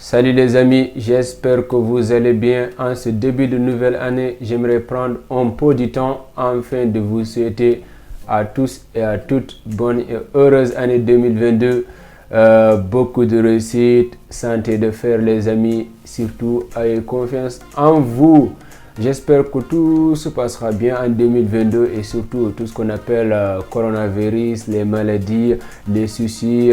Salut les amis, j'espère que vous allez bien. En ce début de nouvelle année, j'aimerais prendre un peu du temps afin de vous souhaiter à tous et à toutes bonne et heureuse année 2022. Beaucoup de réussite, santé de fer les amis, surtout ayez confiance en vous. J'espère que tout se passera bien en 2022 et surtout tout ce qu'on appelle coronavirus, les maladies, les soucis,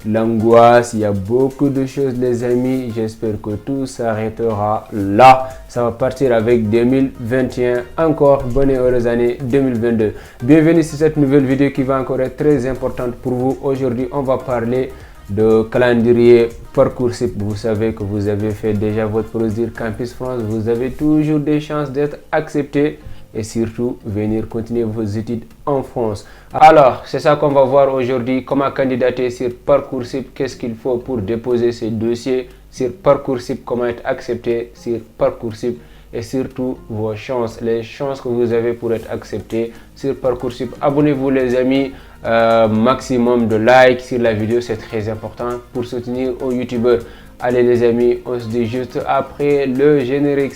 l'angoisse. Il y a beaucoup de choses les amis. J'espère que tout s'arrêtera là. Ça va partir avec 2021. Encore bonne et heureuse année 2022. Bienvenue sur cette nouvelle vidéo qui va encore être très importante pour vous. Aujourd'hui, on va parler de calendrier Parcoursup. Vous savez que vous avez fait déjà votre procédure Campus France, vous avez toujours des chances d'être accepté et surtout venir continuer vos études en France. Alors c'est ça qu'on va voir aujourd'hui, comment candidater sur Parcoursup, qu'est-ce qu'il faut pour déposer ses dossiers sur Parcoursup, comment être accepté sur Parcoursup et surtout vos chances, les chances que vous avez pour être accepté sur Parcoursup. Abonnez-vous les amis, maximum de likes sur la vidéo, c'est très important pour soutenir aux youtubeurs. Allez les amis, on se dit juste après le générique.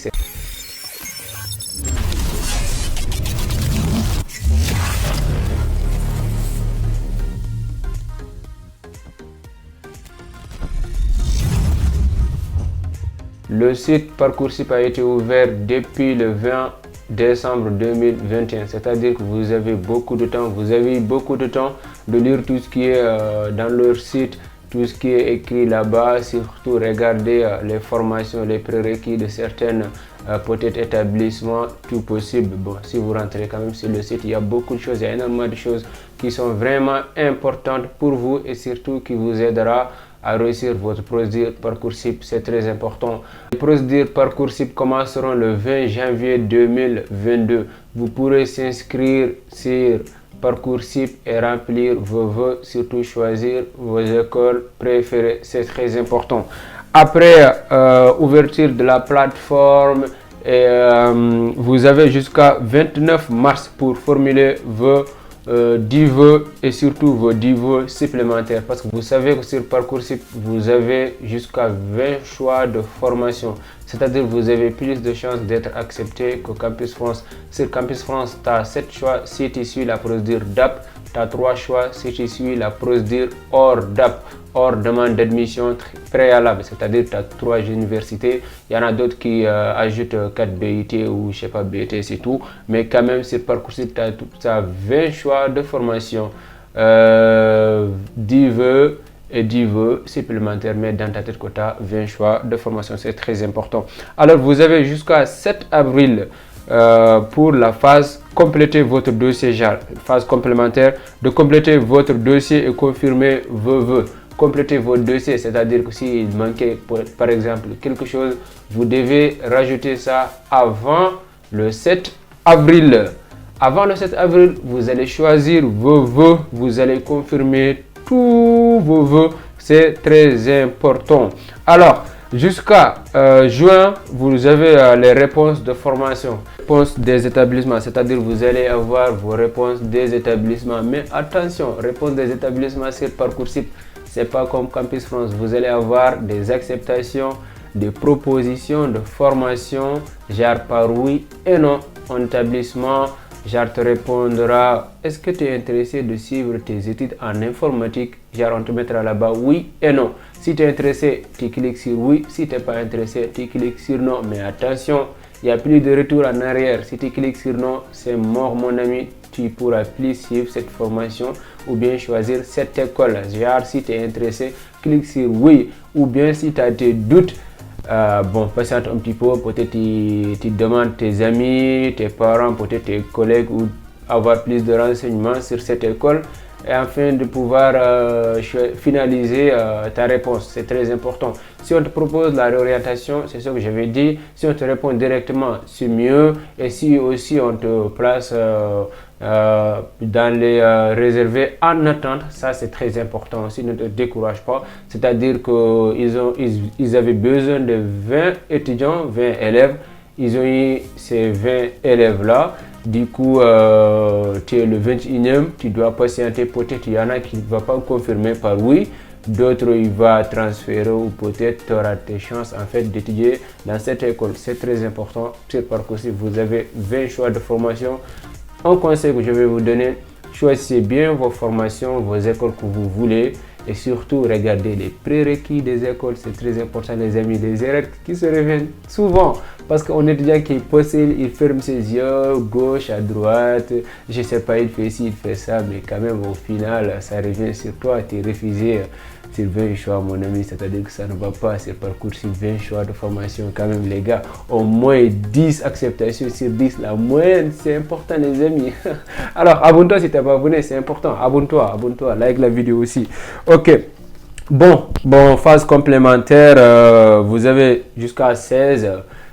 Le site Parcoursup a été ouvert depuis le 20 décembre 2021, c'est-à-dire que vous avez beaucoup de temps, vous avez eu beaucoup de temps de lire tout ce qui est dans leur site, tout ce qui est écrit là-bas, surtout regarder les formations, les prérequis de certaines peut-être établissements, tout possible. Bon, si vous rentrez quand même sur le site, il y a beaucoup de choses, il y a énormément de choses qui sont vraiment importantes pour vous et surtout qui vous aidera à réussir votre procédure Parcoursup, c'est très important. Les procédures Parcoursup commenceront le 20 janvier 2022. Vous pourrez s'inscrire sur Parcoursup et remplir vos vœux, surtout choisir vos écoles préférées, c'est très important. Après ouverture de la plateforme, vous avez jusqu'à 29 mars pour formuler vos 10 vœux et surtout vos 10 vœux supplémentaires, parce que vous savez que sur Parcoursup vous avez jusqu'à 20 choix de formation, c'est-à-dire vous avez plus de chances d'être accepté que Campus France. Sur Campus France, tu as 7 choix si tu suis la procédure DAP, tu as 3 choix si tu suis la procédure hors DAP, hors demande d'admission préalable, c'est-à-dire tu as 3 universités. Il y en a d'autres qui ajoutent 4 BIT ou je sais pas, BT, c'est tout, mais quand même sur Parcoursup tu as 20 choix de formation, 10 vœux et 10 vœux supplémentaires, mais dans ta tête que tu as 20 choix de formation, c'est très important. Alors vous avez jusqu'à 7 avril pour la phase compléter votre dossier JAR, phase complémentaire de compléter votre dossier et confirmer vos vœux. Compléter votre dossier, c'est-à-dire que s'il manquait par exemple quelque chose, vous devez rajouter ça avant le 7 avril. Avant le 7 avril, vous allez choisir vos vœux, vous allez confirmer tous vos vœux, c'est très important. Alors, jusqu'à juin, vous avez les réponses de formation, réponses des établissements, c'est-à-dire vous allez avoir vos réponses des établissements. Mais attention, réponses des établissements sur Parcoursup, c'est pas comme Campus France. Vous allez avoir des acceptations, des propositions de formation, genre par oui et non. En établissement, genre te répondra, est-ce que tu es intéressé de suivre tes études en informatique? Genre on te mettra là-bas oui et non. Si tu es intéressé, tu cliques sur oui. Si tu n'es pas intéressé, tu cliques sur non. Mais attention, il n'y a plus de retour en arrière. Si tu cliques sur non, c'est mort mon ami. Tu pourras plus suivre cette formation ou bien choisir cette école. Genre si tu es intéressé, clique sur oui. Ou bien si tu as des doutes, bon, patiente un petit peu, peut-être tu demandes tes amis, tes parents, peut-être tes collègues ou avoir plus de renseignements sur cette école et afin de pouvoir finaliser ta réponse. C'est très important. Si on te propose la réorientation, c'est ce que j'avais dit, si on te répond directement, c'est mieux. Et si aussi on te place dans les réservés en attente, ça c'est très important aussi, ne te décourage pas. C'est-à-dire qu'ils avaient besoin de 20 étudiants, 20 élèves, ils ont eu ces 20 élèves là. Du coup, tu es le 21e, tu dois patienter, peut-être il y en a qui ne vont pas confirmer par oui, d'autres il va transférer ou peut-être tu auras tes chances en fait d'étudier dans cette école. C'est très important. Sur Parcoursup, vous avez 20 choix de formation. Un conseil que je vais vous donner, choisissez bien vos formations, vos écoles que vous voulez et surtout regardez les prérequis des écoles. C'est très important les amis, les erreurs qui se reviennent souvent parce qu'on est étudiant qui postule, il ferme ses yeux, gauche à droite, je sais pas, il fait ci, il fait ça, mais quand même au final ça revient sur toi, tu es refusé sur 20 choix mon ami, c'est-à-dire que ça ne va pas. Sur Parcoursup, 20 choix de formation quand même les gars, au moins 10 acceptations sur 10, la moyenne, c'est important les amis. Alors abonne-toi si tu n'es pas abonné, c'est important, abonne-toi, like la vidéo aussi. Ok, bon, phase complémentaire, vous avez jusqu'à 16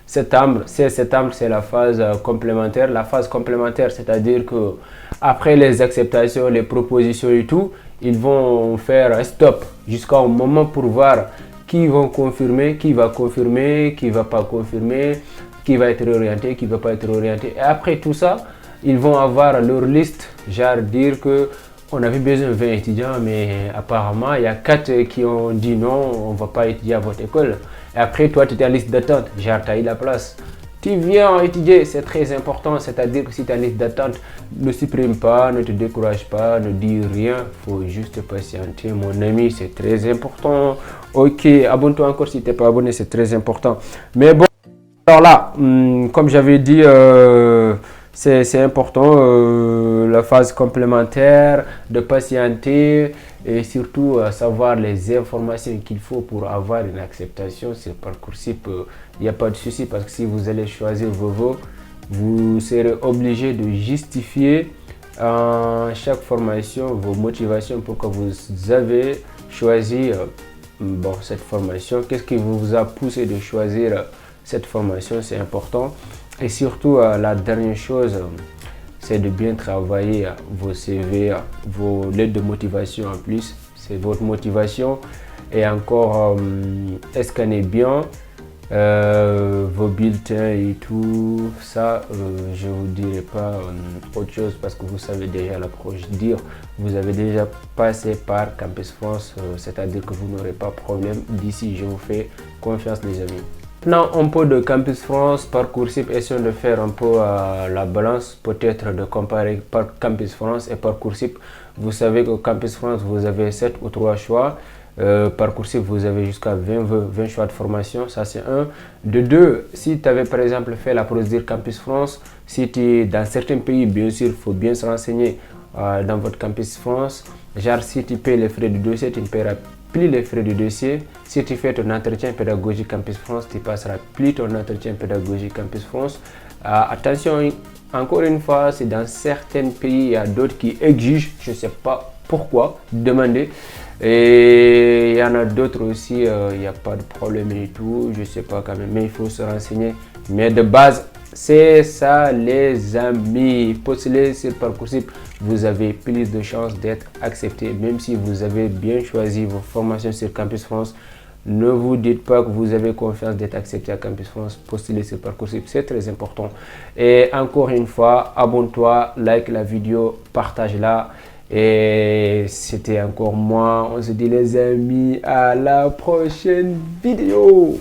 septembre, c'est la phase complémentaire. La phase complémentaire, c'est-à-dire que après les acceptations, les propositions et tout, ils vont faire un stop jusqu'au moment pour voir qui vont confirmer, qui va confirmer, qui va pas confirmer, qui va être orienté, qui va pas être orienté. Et après tout ça, ils vont avoir leur liste, genre dire que on avait besoin de 20 étudiants, mais apparemment il y a 4 qui ont dit non, on va pas étudier à votre école. Et après toi, tu es en liste d'attente, genre tu as eu la place. Tu viens étudier, c'est très important, c'est-à-dire que si tu es en liste d'attente, ne supprime pas, ne te décourage pas, ne dis rien, il faut juste patienter mon ami, c'est très important. Ok, abonne-toi encore si tu n'es pas abonné, c'est très important. Mais bon, alors là, comme j'avais dit, c'est important, la phase complémentaire, de patienter et surtout savoir les informations qu'il faut pour avoir une acceptation sur Parcoursup. Il n'y a pas de souci parce que si vous allez choisir vos voeux, vous serez obligé de justifier chaque formation vos motivations pour que vous avez choisi cette formation. Qu'est-ce qui vous a poussé de choisir cette formation? C'est important. Et surtout, la dernière chose, c'est de bien travailler vos CV, vos lettres de motivation en plus. C'est votre motivation. Et encore, scanner bien vos bulletins et tout ça. Je ne vous dirai pas autre chose parce que vous savez déjà la procédure. Vous avez déjà passé par Campus France, c'est-à-dire que vous n'aurez pas de problème. D'ici, je vous fais confiance les amis. Maintenant, un peu de Campus France, Parcoursup, essayons de faire un peu la balance, peut-être de comparer Campus France et Parcoursup. Vous savez que Campus France, vous avez 7 ou 3 choix. Parcoursup, vous avez jusqu'à 20 choix de formation, ça c'est un. De deux, si tu avais par exemple fait la procédure Campus France, si tu es dans certains pays, bien sûr, il faut bien se renseigner dans votre Campus France. Genre, si tu payes les frais du dossier, tu ne paieras plus les frais du dossier. Si tu fais ton entretien pédagogique Campus France, tu passeras plus ton entretien pédagogique Campus France. Attention, encore une fois, c'est dans certains pays, il y a d'autres qui exigent, je ne sais pas pourquoi, demander. Et il y en a d'autres aussi, il n'y a pas de problème et tout, je ne sais pas quand même, mais il faut se renseigner. Mais de base, c'est ça les amis. Postulez sur Parcoursup, vous avez plus de chances d'être accepté, même si vous avez bien choisi vos formations sur Campus France. Ne vous dites pas que vous avez confiance d'être accepté à Campus France. Postulez sur Parcoursup, c'est très important. Et encore une fois, abonne-toi, like la vidéo, partage-la. Et c'était encore moi. On se dit les amis, à la prochaine vidéo.